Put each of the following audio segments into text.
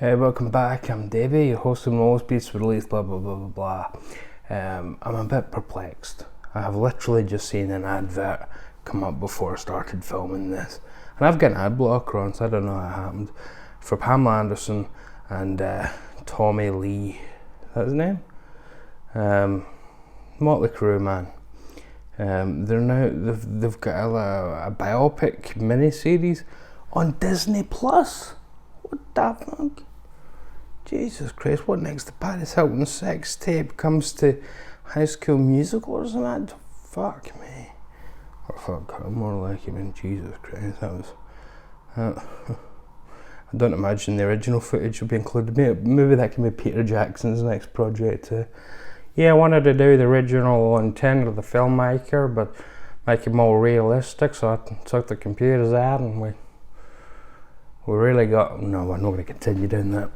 Hey, welcome back. I'm Davey, your host of Most Beats Released, blah blah blah blah blah. I'm a bit perplexed. I have literally just seen an advert come up before I started filming this, and I've got an ad blocker on, so I don't know how it happened. For Pamela Anderson and Tommy Lee, is that his name? Motley Crue, man. They've got a biopic miniseries on Disney Plus. What the fuck? Jesus Christ, what next to Paris Hilton's sex tape comes to High School Musical or something? Fuck me. Or fuck her, more like it, man. Jesus Christ, that was... I don't imagine the original footage will be included. Maybe that can be Peter Jackson's next project. Yeah, I wanted to do the original intent of the filmmaker, but make it more realistic, so I took the computers out and we really got... No, we're not going to continue doing that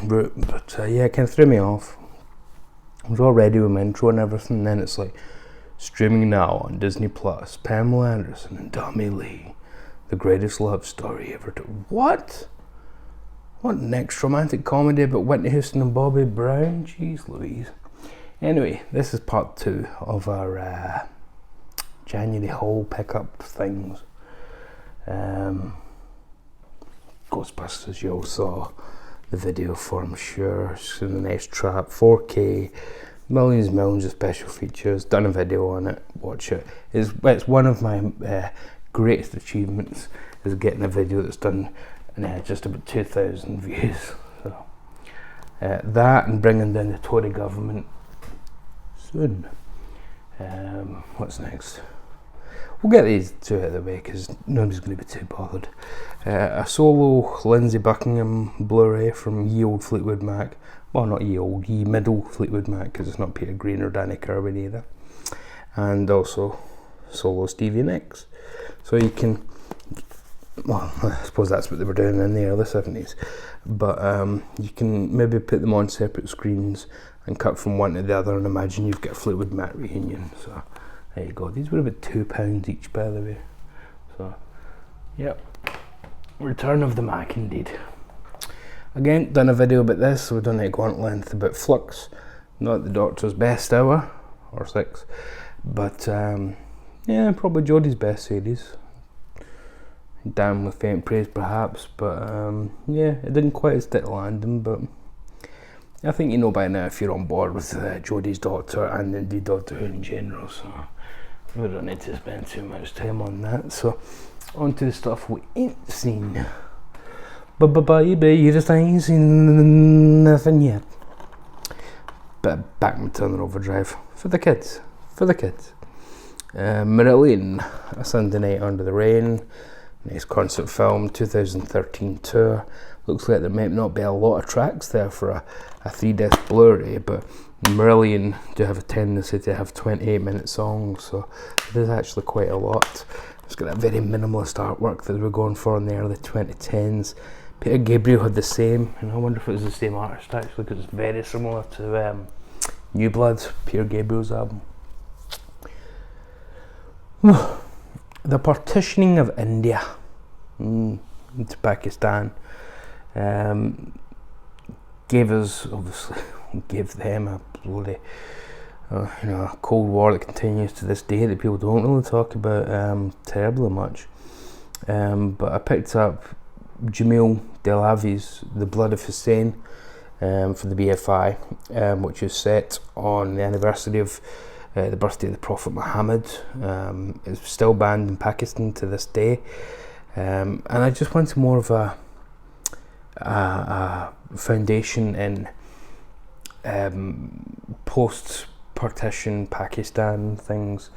route, but yeah, it kind of threw me off. I was all ready with my intro and everything, and then it's like, streaming now on Disney Plus, Pamela Anderson and Tommy Lee, the greatest love story ever told. What? What next romantic comedy about Whitney Houston and Bobby Brown? Jeez Louise. Anyway, this is part 2 of our January haul pickup things. Ghostbusters, you all saw the video for, I'm sure. It's in the nice trap, 4K, millions and millions of special features. Done a video on it, watch it. It's one of my greatest achievements, is getting a video that's done just about 2,000 views. So that and bringing down the Tory government soon. What's next? We'll get these two out of the way because nobody's going to be too bothered. A solo Lindsey Buckingham Bluray from ye old Fleetwood Mac. Well, not ye old, ye middle Fleetwood Mac, because it's not Peter Green or Danny Kirwan either. And also solo Stevie Nicks. So you can... Well, I suppose that's what they were doing in the early 70s. But you can maybe put them on separate screens and cut from one to the other and imagine you've got a Fleetwood Mac reunion. So there you go. These were about £2 each, by the way. So, yep. Return of the Mac, indeed. Again, done a video about this, so we don't need to go on at length about Flux. Not the Doctor's best hour, or 6. But, yeah, probably Jodie's best series. Down with faint praise, perhaps. But, yeah, it didn't quite stick landing, but... I think you know by now if you're on board with Jodie's Doctor and indeed Doctor Who in general, so we don't need to spend too much time on that. So on to the stuff we ain't seen. Baby, you just ain't seen nothing yet. But back my Turner Overdrive for the kids. Marillion, A Sunday Night Under the Rain. Nice concert film, 2013 tour. Looks like there might not be a lot of tracks there for a 3-disc Blu-ray, but Marillion do have a tendency to have 28-minute songs, so there's actually quite a lot. It's got that very minimalist artwork that they were going for in the early 2010s. Peter Gabriel had the same, and I wonder if it was the same artist actually, because it's very similar to New Blood, Peter Gabriel's album. The partitioning of India into Pakistan gave them a bloody a Cold War that continues to this day that people don't really talk about terribly much. But I picked up Jamil Delavi's The Blood of Hussein for the BFI, which is set on the anniversary of the birthday of the Prophet Muhammad. It's still banned in Pakistan to this day, and I just wanted more of a foundation in post-partition Pakistan things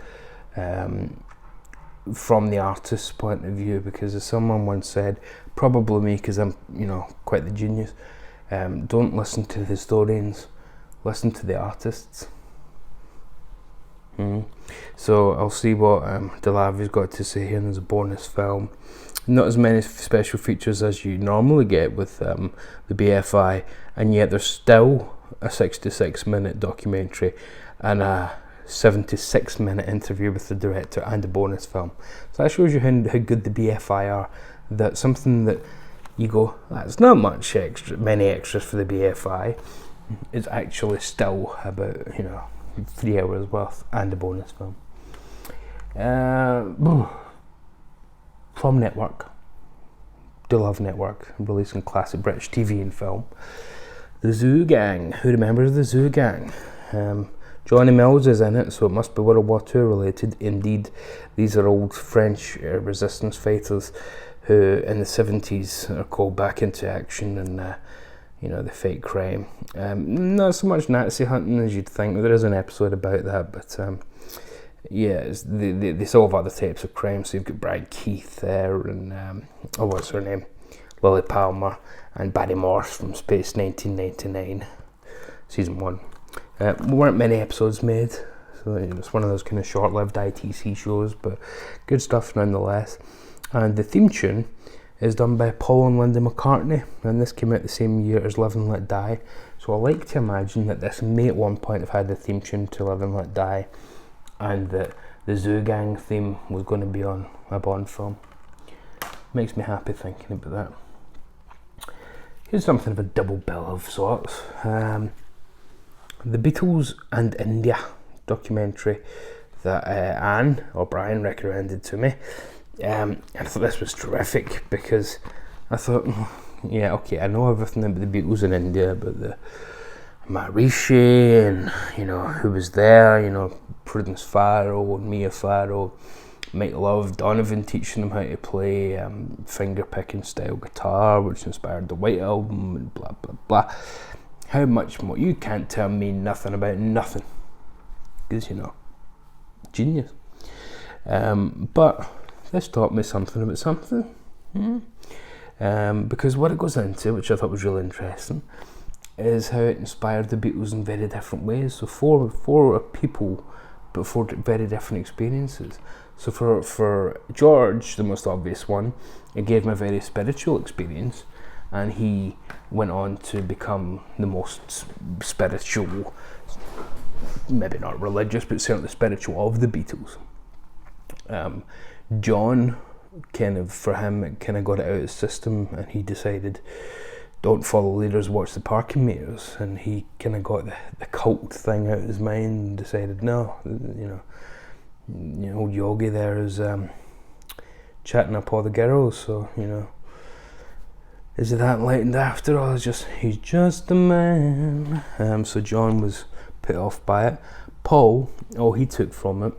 from the artist's point of view, because as someone once said, probably me because I'm quite the genius, don't listen to the historians, listen to the artists. So I'll see what Delavi's got to say here, and there's a bonus film. Not as many special features as you normally get with the BFI, and yet there's still a 66-minute documentary and a 76-minute interview with the director and a bonus film. So that shows you how good the BFI are, that something that you go, that's not much extra, many extras for the BFI. It's actually still about 3 hours worth and a bonus film. From Network, do love Network, releasing classic British TV and film. The Zoo Gang, who remembers the Zoo Gang? Johnny Mills is in it, so it must be World War II related. Indeed, these are old French resistance fighters who in the 70s are called back into action and they fight crime. Not so much Nazi hunting as you'd think. There is an episode about that, but they solve other types of crime. So you've got Brad Keith there and what's her name? Lily Palmer and Barry Morse from Space 1999, season 1. Weren't many episodes made, so it's one of those kind of short-lived ITC shows, but good stuff nonetheless. And the theme tune is done by Paul and Linda McCartney, and this came out the same year as Live and Let Die. So I like to imagine that this may at one point have had the theme tune to Live and Let Die, and that the Zoo Gang theme was going to be on a Bond film. Makes me happy thinking about that. Here's something of a double bill of sorts. The Beatles and India documentary that Anne or Brian recommended to me. I thought this was terrific because I thought, I know everything about the Beatles in India, about the Maharishi and who was there, Prudence Farrell and Mia Farrow, Mike Love, Donovan teaching them how to play finger picking style guitar, which inspired the White Album, and blah blah blah. How much more? You can't tell me nothing about nothing, because genius. But this taught me something about something, because what it goes into, which I thought was really interesting, is how it inspired the Beatles in very different ways. So four people, but 4 very different experiences. So for George, the most obvious one, it gave him a very spiritual experience, and he went on to become the most spiritual, maybe not religious, but certainly spiritual of the Beatles. John, for him, it kind of got it out of his system, and he decided, don't follow leaders, watch the parking meters, and he kind of got the cult thing out of his mind and decided, no, old Yogi there is chatting up all the girls, so, is it that enlightened after all? He's just a man. So John was put off by it. Paul, all he took from it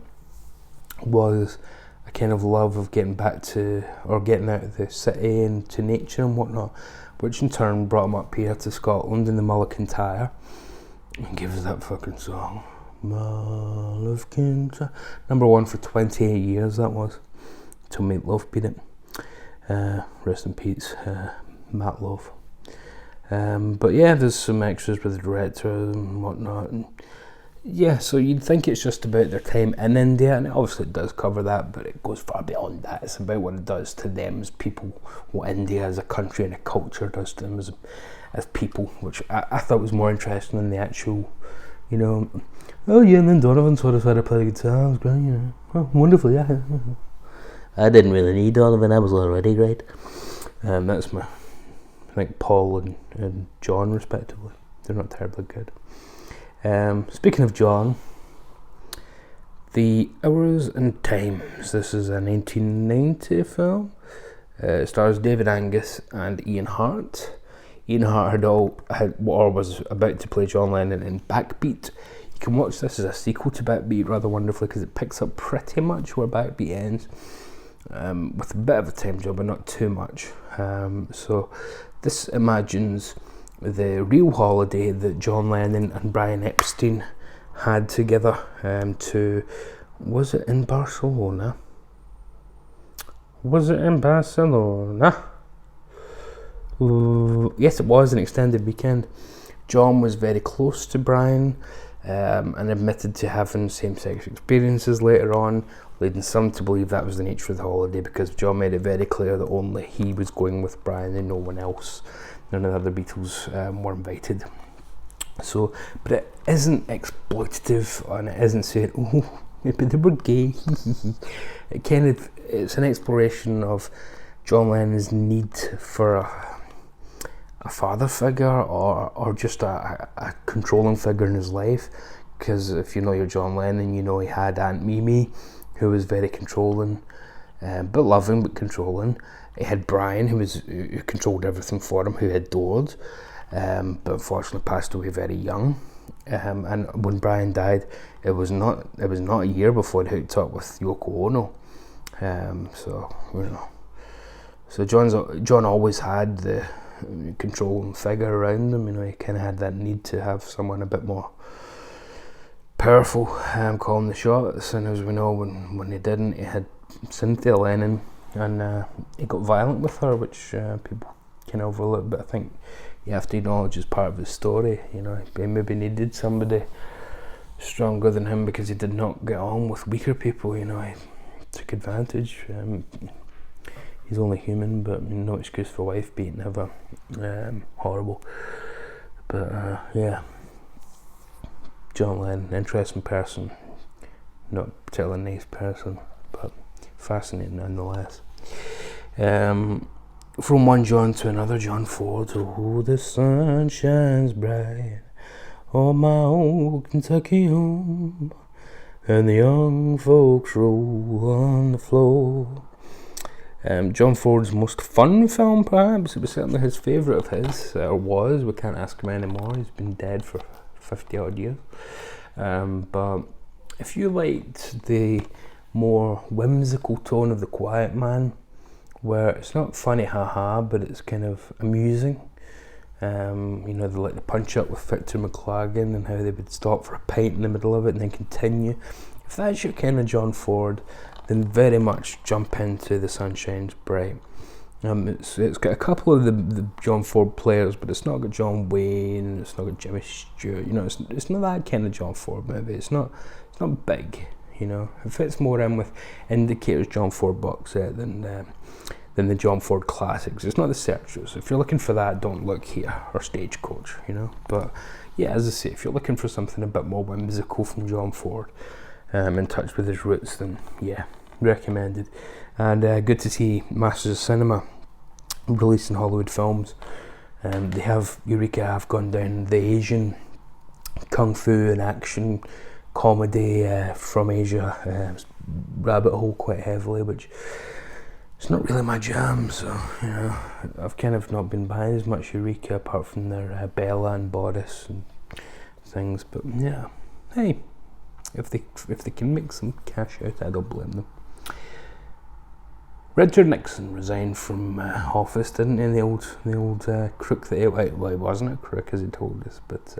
was a kind of love of getting back to, or getting out of the city and to nature and whatnot, which in turn brought him up here to Scotland in the Mull of Kintyre and gave us that fucking song. Mull of Kintyre. Number 1 for 28 years that was, till Meat Loaf beat it. Rest in peace, Matt Love. But there's some extras with the director and whatnot, and so you'd think it's just about their time in India, and obviously it does cover that, but it goes far beyond that. It's about what it does to them as people, what India as a country and a culture does to them as people, which I thought was more interesting than the actual, and then Donovan sort of had to play the guitar. It was great, oh, wonderful, yeah. I didn't really need Donovan, I was already great. That's my, I think, Paul and John respectively. They're not terribly good. Speaking of John, The Hours and Times. This is a 1990 film. It stars David Angus and Ian Hart. Ian Hart was about to play John Lennon in Backbeat. You can watch this as a sequel to Backbeat rather wonderfully, because it picks up pretty much where Backbeat ends, with a bit of a time jump, but not too much. So this imagines the real holiday that John Lennon and Brian Epstein had together. Was it in Barcelona? Yes, it was an extended weekend. John was very close to Brian, and admitted to having same-sex experiences later on, leading some to believe that was the nature of the holiday, because John made it very clear that only he was going with Brian and no one else. None of the other Beatles were invited. So, but it isn't exploitative, and it isn't saying, oh, maybe they were gay. It's an exploration of John Lennon's need for a father figure or just a controlling figure in his life. Because if you know your John Lennon, you know he had Aunt Mimi, who was very controlling, but loving but controlling. He had Brian, who controlled everything for him, who adored, but unfortunately passed away very young. And when Brian died, it was not a year before he hooked up with Yoko Ono. So John always had the controlling figure around him. You know, he kind of had that need to have someone a bit more powerful calling the shots. And as we know, when he didn't, he had Cynthia Lennon, and he got violent with her, which people can overlook. But I think you have to acknowledge as part of his story. You know, he maybe needed somebody stronger than him because he did not get on with weaker people. You know, he took advantage. He's only human, but no excuse for wife beating ever. Horrible. But yeah, John Lennon, interesting person, not particularly nice person, but fascinating nonetheless. From one John to another, John Ford. Oh, the sun shines bright on my old Kentucky home, and the young folks roll on the floor. John Ford's most fun film, perhaps. It was certainly his favourite of his, or was. We can't ask him anymore. He's been dead for 50 odd years. But if you liked the more whimsical tone of The Quiet Man, where it's not funny haha, but it's kind of amusing. You know, they like the punch up with Victor McLagan and how they would stop for a pint in the middle of it and then continue. If that's your kind of John Ford, then very much jump into The Sun Shines Bright. It's got a couple of the John Ford players, but it's not got John Wayne, it's not got Jimmy Stewart. You know, it's not that kind of John Ford movie. It's not big. You know, it fits more in with Indicator's John Ford box set than the John Ford classics. It's not The Searchers. If you're looking for that, don't look here, or Stagecoach. You know, but yeah, as I say, if you're looking for something a bit more whimsical from John Ford, in touch with his roots, then yeah, recommended. And good to see Masters of Cinema releasing Hollywood films. They have Eureka have gone down the Asian kung fu and action comedy from Asia rabbit hole quite heavily, which it's not really my jam. So you know, I've kind of not been buying as much Eureka apart from their Bella and Boris and things. But yeah, hey. If they can make some cash out, I don't blame them. Richard Nixon resigned from office, didn't he? The old crook that he wasn't a crook as he told us, but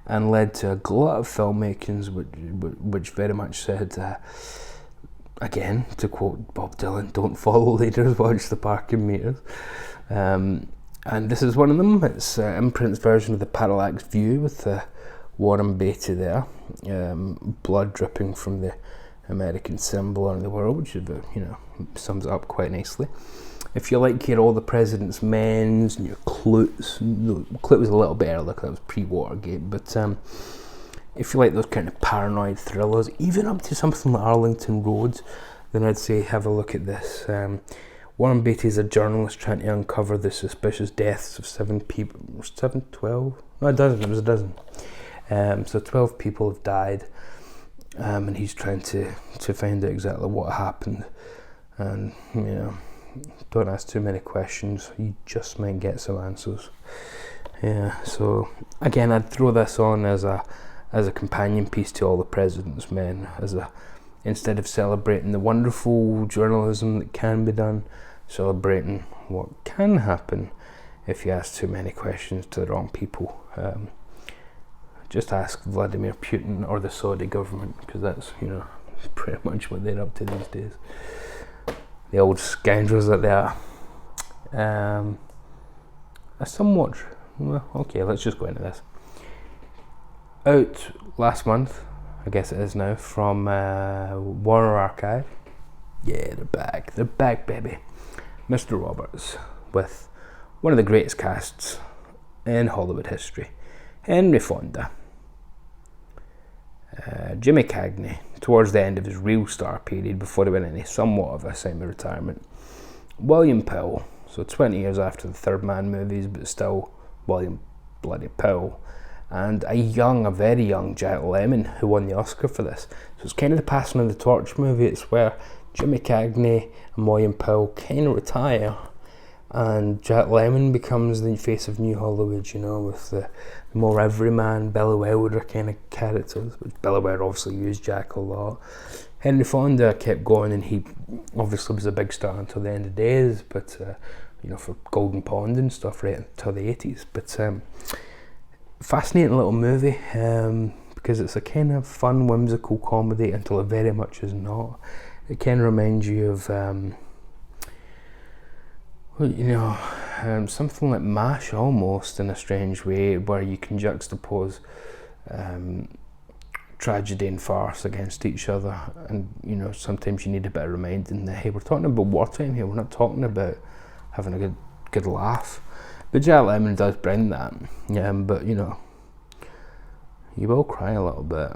and led to a glut of filmmakings, which very much said, again to quote Bob Dylan, "Don't follow leaders, watch the parking meters." And this is one of them. It's Imprint's version of the Parallax View with Warren Beatty there, blood dripping from the American symbol on the world, which is, you know, sums it up quite nicely. If you like your All the President's Men's and your Clutes, Clute was a little bit earlier because that was pre-Watergate, but if you like those kind of paranoid thrillers, even up to something like Arlington Road, then I'd say have a look at this. Warren Beatty is a journalist trying to uncover the suspicious deaths of 7 people. 12? No, a dozen. It was a dozen. So 12 people have died, and he's trying to find out exactly what happened. And you know, don't ask too many questions. You just might get some answers. Yeah. So again, I'd throw this on as a companion piece to All the President's Men, instead of celebrating the wonderful journalism that can be done, celebrating what can happen if you ask too many questions to the wrong people. Just ask Vladimir Putin or the Saudi government, because that's, you know, pretty much what they're up to these days. The old scoundrels that they are. Okay, let's just go into this. Out last month, I guess it is now, from Warner Archive. Yeah, they're back, baby. Mr. Roberts, with one of the greatest casts in Hollywood history. Henry Fonda, Jimmy Cagney, towards the end of his real star period before he went into somewhat of a semi-retirement, William Pill, so 20 years after the Third Man movies, but still William bloody Pill, and a very young Jack Lemmon who won the Oscar for this. So it's kind of the passing of the torch movie. It's where Jimmy Cagney and William Pill kind of retire, and Jack Lemmon becomes the face of New Hollywood, you know, with the more everyman Billy Wilder kind of characters, which Billy Wilder obviously used Jack a lot. Henry Fonda kept going, and he obviously was a big star until the end of days, but you know, for Golden Pond and stuff right until the 80s. But fascinating little movie, because it's a kind of fun, whimsical comedy until it very much is not. It kind of reminds you of something like MASH almost, in a strange way, where you can juxtapose tragedy and farce against each other, and you know, sometimes you need a bit of reminding that, hey, we're talking about wartime here, we're not talking about having a good laugh. But Jack Lemmon does bring that, but you know, you will cry a little bit.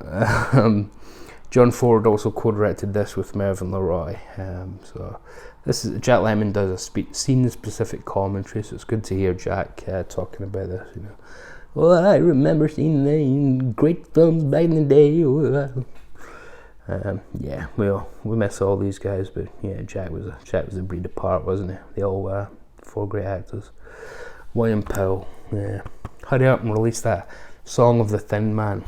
John Ford also co-directed this with Mervyn LeRoy, so this is, Jack Lemmon does a scene-specific commentary, so it's good to hear Jack talking about this, you know. Well, I remember seeing the great films back in the day. Yeah, we miss all these guys, but yeah, Jack was a breed apart, wasn't he? They all were four great actors. William Pill, yeah. Hurry up and release that Song of the Thin Man.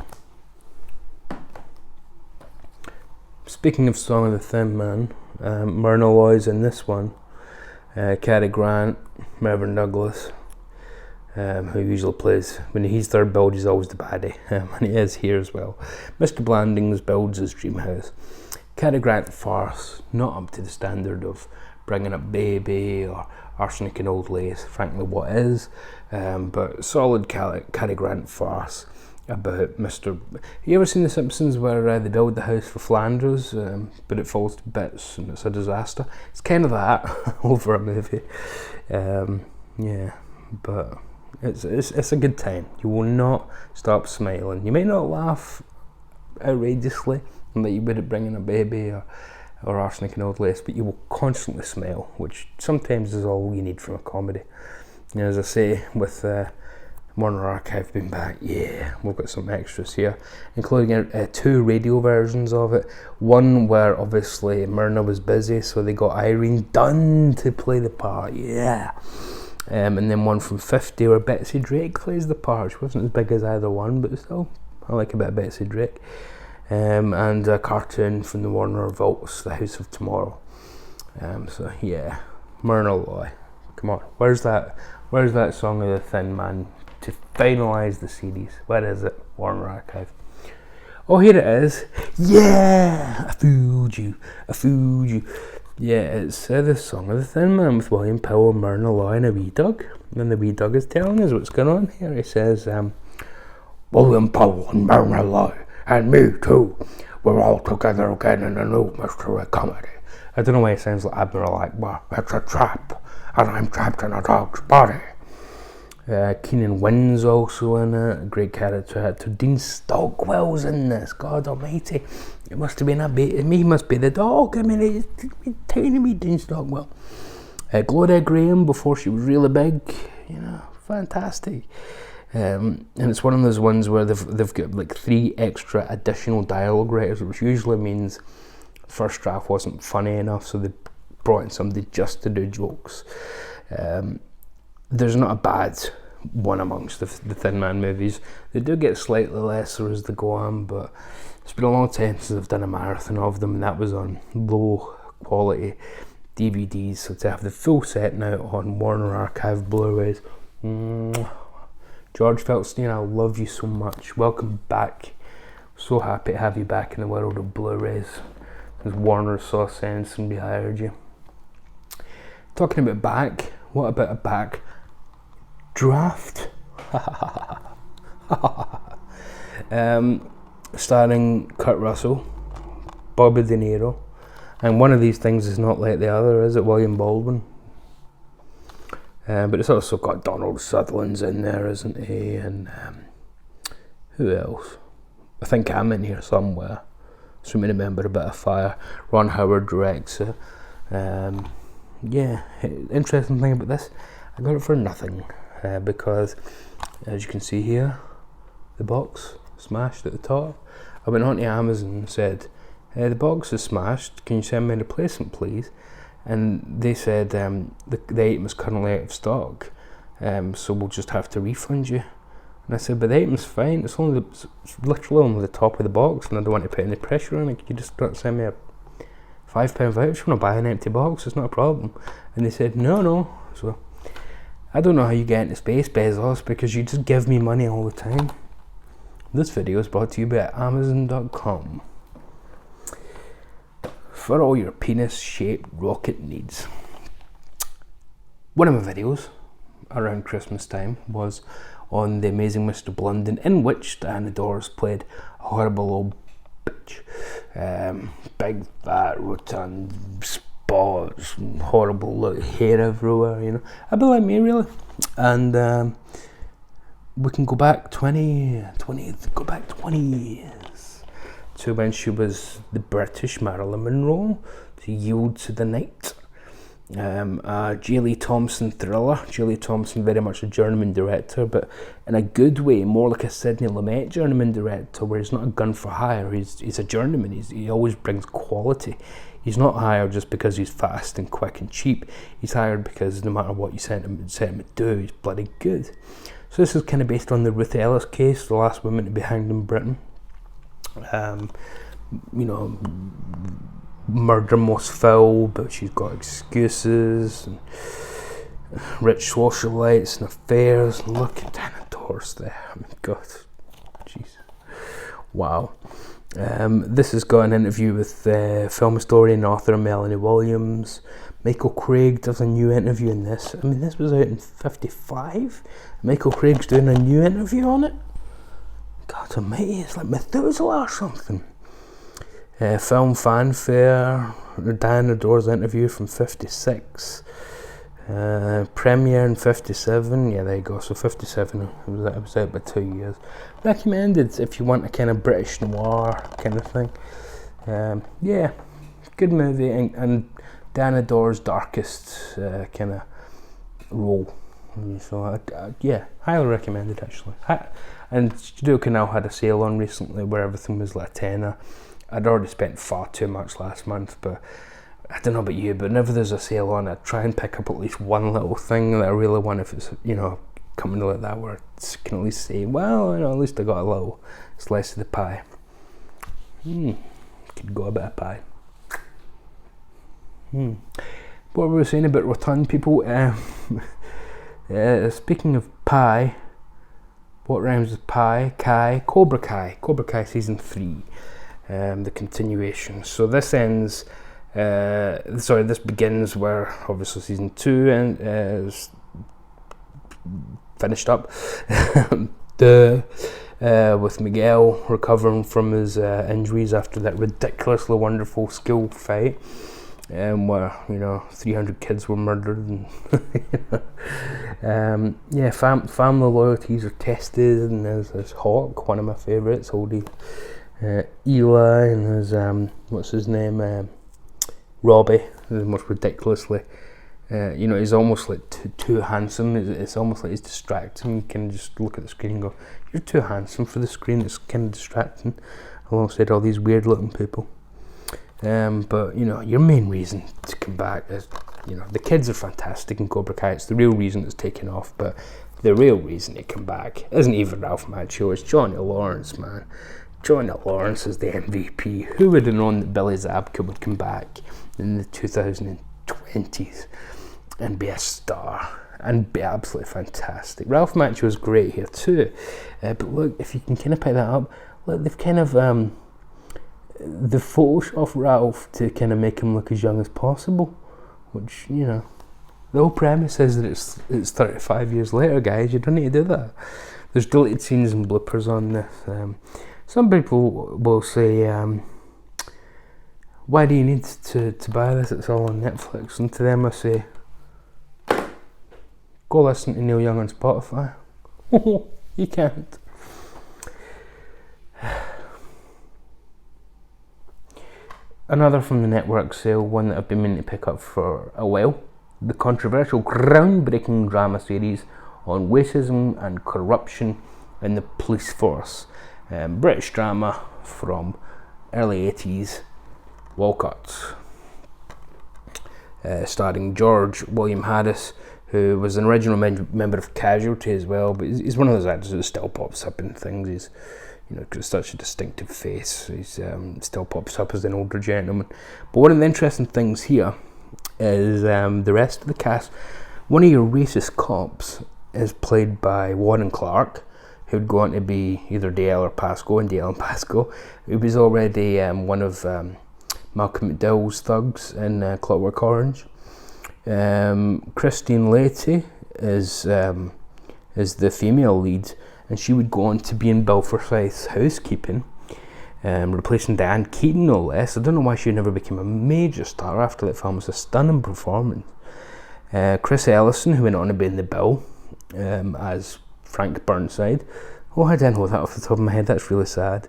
Speaking of Song of the Thin Man, Myrna Loy's in this one. Cary Grant, Mervyn Douglas, who usually plays, when he's third build, he's always the baddie, and he is here as well. Mr. Blandings builds his dream house. Cary Grant farce, not up to the standard of Bringing Up Baby or Arsenic and Old Lace, frankly what is, but solid Cary Grant farce about Mr. You ever seen The Simpsons where they build the house for Flanders, but it falls to bits and it's a disaster? It's kind of that over a movie. Yeah, but it's a good time. You will not stop smiling. You may not laugh outrageously like you would at Bringing a Baby or Arsenic and Old Lace, but you will constantly smile, which sometimes is all you need from a comedy. And as I say, with Warner Archive being back, yeah, we've got some extras here, including 2 radio versions of it. One where obviously Myrna was busy, so they got Irene Dunne to play the part, yeah. And then one from 50 where Betsy Drake plays the part. She wasn't as big as either one, but still, I like a bit of Betsy Drake. And a cartoon from the Warner Vaults, The House of Tomorrow. So yeah, Myrna Loy, come on, where's that Song of the Thin Man to finalise the series? Where is it? Warner Archive. Oh, here it is. Yeah, I fooled you. Yeah, it's the Song of the Thin Man with William Pill and Myrna Loy and a wee dog. And the wee dog is telling us what's going on here. He says, William Pill and Myrna Loy and me too. We're all together again in a new mystery comedy. I don't know why it sounds like Admiral Akbar. It's a trap, and I'm trapped in a dog's body. Keenan Wynn's also in it, a great character actor. Dean Stockwell's in this, God almighty. It must have been he must be the dog. I mean, it's tiny wee Dean Stockwell. Gloria Graham, before she was really big, you know, fantastic. And it's one of those ones where they've got like 3 extra additional dialogue writers, which usually means the first draft wasn't funny enough, so they brought in somebody just to do jokes. There's not a bad one amongst the Thin Man movies. They do get slightly lesser as they go on, but it's been a long time since I've done a marathon of them, and that was on low quality DVDs, so to have the full set now on Warner Archive Blu-rays. George Feltstein, I love you so much. Welcome back. So happy to have you back in the world of Blu-rays, because Warner saw sense and hired you. Talking about back, what about a back draft? Starring Kurt Russell, Bobby De Niro, and one of these things is not like the other, is it? William Baldwin. But it's also got Donald Sutherland's in there, isn't he? And who else? I think I'm in here somewhere. So we remember A Bit of Fire. Ron Howard directs it. yeah, interesting thing about this, I got it for nothing, because as you can see here, the box smashed at the top. I went on to Amazon and said, the box is smashed, can you send me a replacement please? And they said the item is currently out of stock, so we'll just have to refund you. And I said, but the item's fine, it's literally only the top of the box, and I don't want to put any pressure on it. Could you just send me a £5 voucher when I buy an empty box? It's not a problem. And they said, no. So I don't know how you get into space, Bezos, because you just give me money all the time. This video is brought to you by Amazon.com for all your penis-shaped rocket needs. One of my videos around Christmas time was on The Amazing Mr. Blunden, in which Diana Dors played a horrible old bitch. Big, fat, rotund, spots, horrible hair everywhere, you know. A bit like me, really. And we can go back 20 years to when she was the British Marilyn Monroe, to Yield to the Night. J. Lee Thompson thriller. J. Lee Thompson, very much a journeyman director, but in a good way, more like a Sidney Lumet journeyman director, where he's not a gun for hire, he's a journeyman, he always brings quality. He's not hired just because he's fast and quick and cheap, he's hired because no matter what you set him to do, he's bloody good. So this is kind of based on the Ruth Ellis case, the last woman to be hanged in Britain. You know, murder most foul, but she's got excuses, and rich socialites and affairs, and look at Diana Dors there. I mean, God, jeez, wow. This has got an interview with film historian and author Melanie Williams. Michael Craig does a new interview in this. I mean, this was out in 55. Michael Craig's doing a new interview on it. God almighty, it's like Methuselah or something. Film fanfare, Diana Dors interview from 56. Premiere in 57. Yeah, there you go. So 57. It was out by 2 years. Recommended if you want a kind of British noir kind of thing. Yeah, good movie, and Diana Dors' darkest kind of role. So yeah, highly recommended actually. And Studiocanal had a sale on recently where everything was like a tenner. I'd already spent far too much last month, but I don't know about you, but whenever there's a sale on, I try and pick up at least one little thing that I really want. If it's, you know, coming like that, where I can at least say, well, you know, at least I got a little slice of the pie. Could go a bit of pie. What were we saying about rotund people? Speaking of pie, what rhymes with pie? Kai, Cobra Kai. Cobra Kai season 3. The continuation. So this ends. This begins where obviously season 2 is finished up. With Miguel recovering from his injuries after that ridiculously wonderful skill fight, where 300 kids were murdered, and family loyalties are tested, and there's Hawk, one of my favourites, oldie. Eli and his what's his name, Robbie, the most ridiculously, he's almost like too handsome. It's almost like he's distracting. You can just look at the screen and go, "You're too handsome for the screen." It's kind of distracting, alongside all these weird looking people. But your main reason to come back is, the kids are fantastic in Cobra Kai. It's the real reason it's taken off. But the real reason to come back isn't even Ralph Macchio. It's Johnny Lawrence, man. Johnny Lawrence is the MVP. Who would have known that Billy Zabka would come back in the 2020s and be a star and be absolutely fantastic? Ralph Macchio is great here too. But look, if you can kind of pick that up, look, they've kind of the Photoshop Ralph to kind of make him look as young as possible, which, the whole premise is that it's 35 years later, guys. You don't need to do that. There's deleted scenes and bloopers on this. Some people will say, why do you need to buy this? It's all on Netflix. And to them I say, go listen to Neil Young on Spotify. You can't. Another from the network sale, one that I've been meaning to pick up for a while. the controversial, groundbreaking drama series on racism and corruption in the police force. British drama from early 80s, Walcott. Starring George William Harris, who was an original member of Casualty as well, but he's one of those actors that still pops up in things. He's, got such a distinctive face. He's still pops up as an older gentleman. But one of the interesting things here is the rest of the cast. One of your racist cops is played by Warren Clark, who'd go on to be either Dale or Pascoe, and Dale and Pascoe. He was already one of Malcolm McDowell's thugs in Clockwork Orange. Christine Leahy is the female lead, and she would go on to be in Bill Forsyth's Housekeeping, replacing Diane Keaton, no less. I don't know why she never became a major star after that film. It was a stunning performance. Chris Ellison, who went on to be in The Bill as Frank Burnside. Oh, I didn't know that off the top of my head. That's really sad.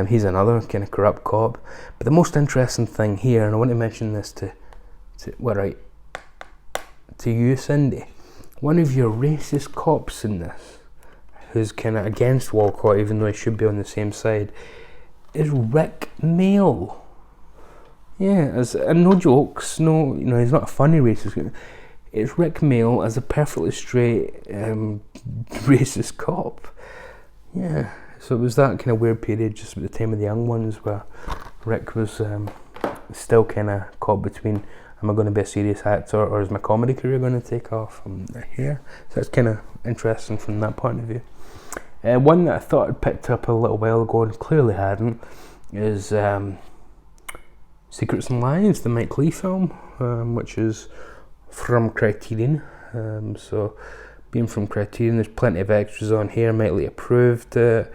He's another kind of corrupt cop. But the most interesting thing here, and I want to mention this to you, Cindy. One of your racist cops in this, who's kind of against Walcott, even though he should be on the same side, is Rick Mail. Yeah, and no jokes, no, he's not a funny racist. It's Rick Mail as a perfectly straight racist cop. Yeah, so it was that kind of weird period just at the time of the Young Ones where Rick was still kind of caught between, am I going to be a serious actor or is my comedy career going to take off from here? So it's kind of interesting from that point of view. One that I thought I'd picked up a little while ago and clearly hadn't is Secrets and Lies, the Mike Leigh film, which is from Criterion. So being from Criterion, there's plenty of extras on here. Mike Leigh approved an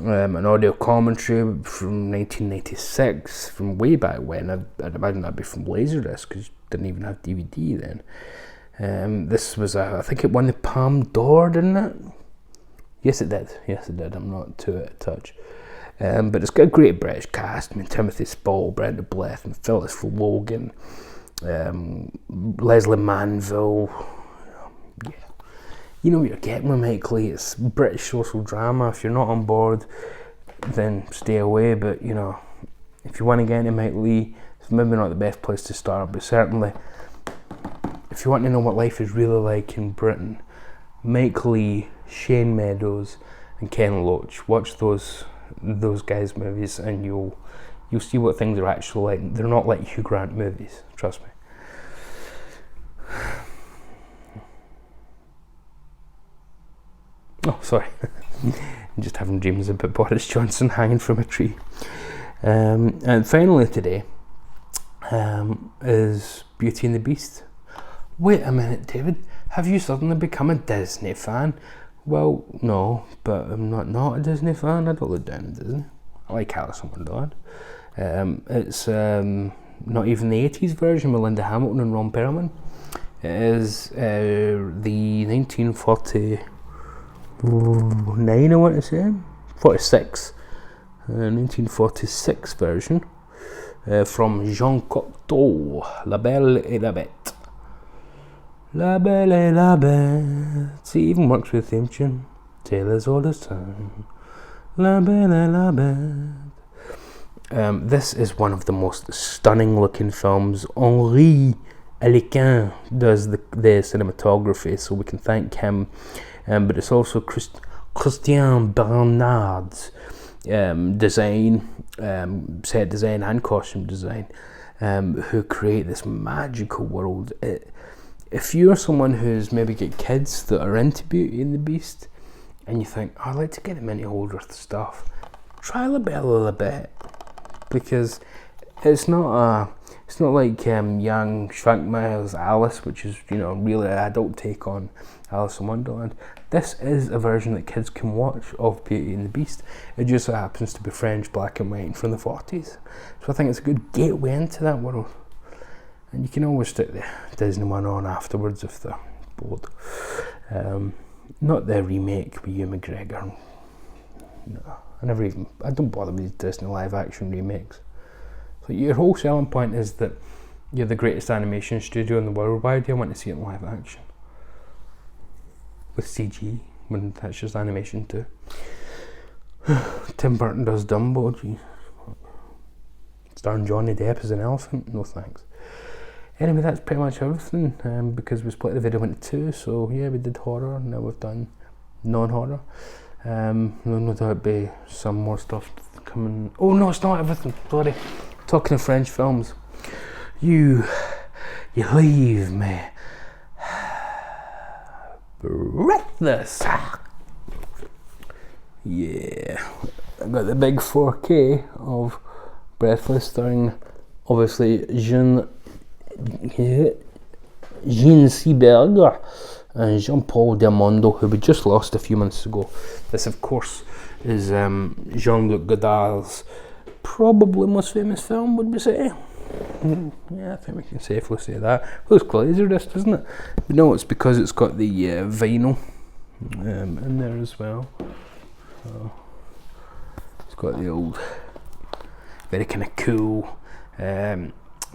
audio commentary from 1996, from way back when. I'd imagine that'd be from Laserdisc, because you didn't even have DVD then. This was I think it won the Palme d'Or, didn't it? Yes, it did. I'm not too out of touch. But it's got a great British cast. I mean, Timothy Spall, Brenda Bleth, and Phyllis Logan, Leslie Manville. Yeah. You know what you're getting with Mike Leigh. It's British social drama. If you're not on board, then stay away. But, if you want to get into Mike Leigh, it's maybe not the best place to start, but certainly, if you want to know what life is really like in Britain, Mike Leigh, Shane Meadows, and Ken Loach. Watch those guys' movies, and you'll see what things are actually like. They're not like Hugh Grant movies, trust me. Oh, sorry. I'm just having dreams about Boris Johnson hanging from a tree. And finally today is Beauty and the Beast. Wait a minute, David. Have you suddenly become a Disney fan? Well, no, but I'm not a Disney fan. I don't look down at Disney. I like Alice in Wonderland. It's not even the 80s version with Linda Hamilton and Ron Perlman. It is the 1949, I want to say, 1946 version from Jean Cocteau, La Belle et la Bête. La Belle et la Bête. See, it even works with the theme tune. Taylor's all the time. La Belle et la Bête. This is one of the most stunning looking films. Henri Alequin does the cinematography, so we can thank him. But it's also Christian Bernard's design, set design and costume design, who create this magical world. If you're someone who's maybe got kids that are into Beauty and the Beast, and you think, I'd like to get them into older stuff, try La Belle et la Bête, because it's not like young Schwankmeyer's Alice, which is really an adult take on Alice in Wonderland. This is a version that kids can watch of Beauty and the Beast. It just so happens to be French black and white from the 40s. So I think it's a good gateway into that world. And you can always stick the Disney one on afterwards if they're bored. Not the remake with Ewan McGregor. No, I don't bother with Disney live action remakes. So your whole selling point is that you're the greatest animation studio in the world. Why do you want to see it in live action? With CG, when that's just animation too. Tim Burton does Dumbo, geez. Starring Johnny Depp as an elephant? No thanks. Anyway, that's pretty much everything, because we split the video into two, so yeah, we did horror, now we've done non-horror. No doubt be some more stuff coming. Oh no, it's not everything, sorry. Talking of French films. You leave me breathless. Yeah, I got the big 4K of Breathless, starring obviously Jean Seberg and Jean-Paul Belmondo, who we just lost a few months ago. This, of course, is Jean-Luc Godard's probably most famous film, would we say? Yeah, I think we can safely say that. Looks glazerist, doesn't it? But no, it's because it's got the vinyl in there as well. So it's got the old, very kind of cool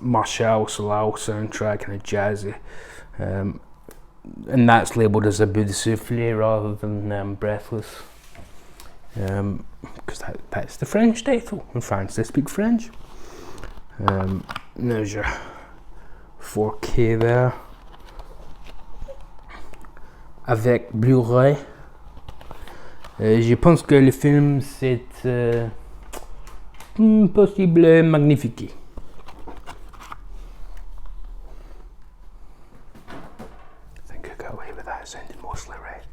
Marshall Solal soundtrack, kind of jazzy, and that's labelled as a bout de souffle rather than Breathless, because that's the French title. In France they speak French. There's your 4K there avec Bluray. Je pense que le film c'est possible magnifique. I think I got away with that. It sounded mostly right.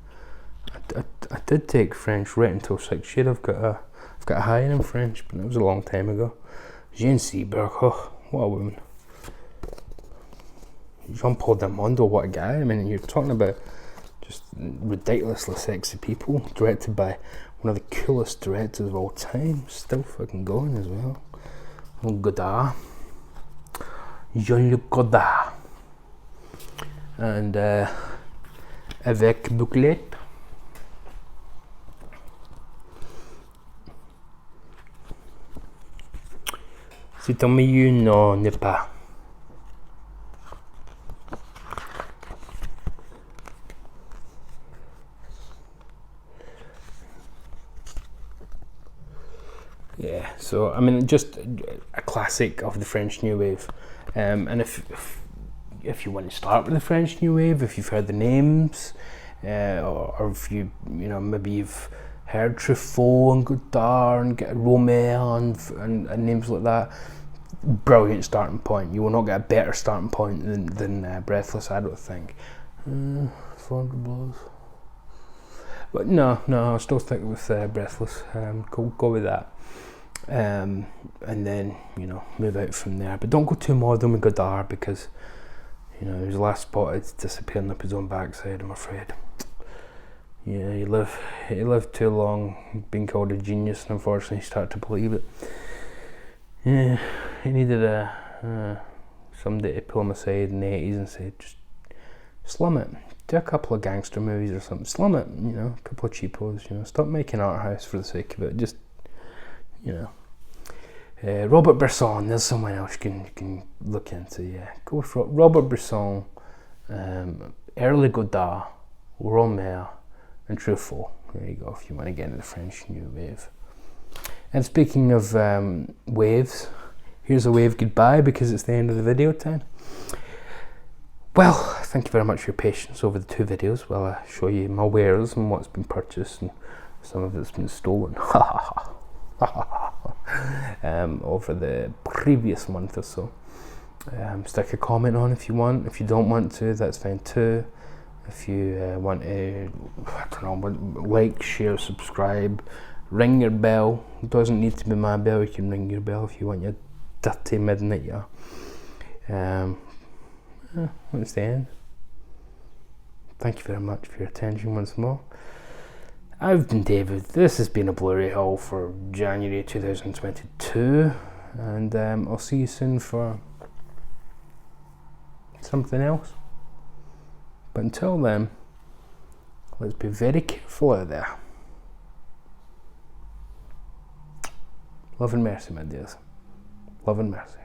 I did take French right until 6th year. I've got a higher in French, but it was a long time ago. Jean Seberg, oh, what a woman. Jean-Paul Belmondo, what a guy. I mean, you're talking about just ridiculously sexy people, directed by one of the coolest directors of all time, still fucking going as well. Oh, Godard. Jean-Luc Godard. And avec Bouclette. C'est en milieu, non, n'est pas. Yeah, so I mean, just a classic of the French New Wave, and if you want to start with the French New Wave, if you've heard the names, or if you know, maybe you've heard Truffaut and Godard and Romer and names like that, brilliant starting point. You will not get a better starting point than Breathless, I don't think. 400 blows. But no, I'll still stick with Breathless. Go with that. And then, you know, move out from there. But don't go too modern with Godard, because, you know, his last spotted disappearing up his own backside, I'm afraid. Yeah, he lived too long being called a genius, and unfortunately he started to believe it. Yeah, he needed somebody to pull him aside in the 80s and say, just slum it. Do a couple of gangster movies or something. Slum it, you know, a couple of cheapos, you know. Stop making art house for the sake of it. Just, you know. Robert Bresson, there's someone else you can look into, yeah. Go with Robert Bresson, early Godard, Romer, and Truffaut. There you go, if you want to get into the French New Wave. And speaking of waves, here's a wave goodbye, because it's the end of the video time. Well, thank you very much for your patience over the two videos while I show you my wares and what's been purchased, and some of it's been stolen. Over the previous month or so. Stick a comment on if you want. If you don't want to, that's fine too. If you want to, I don't know, like, share, subscribe, ring your bell. It doesn't need to be my bell. You can ring your bell if you want your dirty midnight, yeah. That's the end. Thank you very much for your attention once more. I've been David. This has been a Blu-ray haul for January 2022, and I'll see you soon for something else. But until then, let's be very careful out there. Love and mercy, my dears. Love and mercy.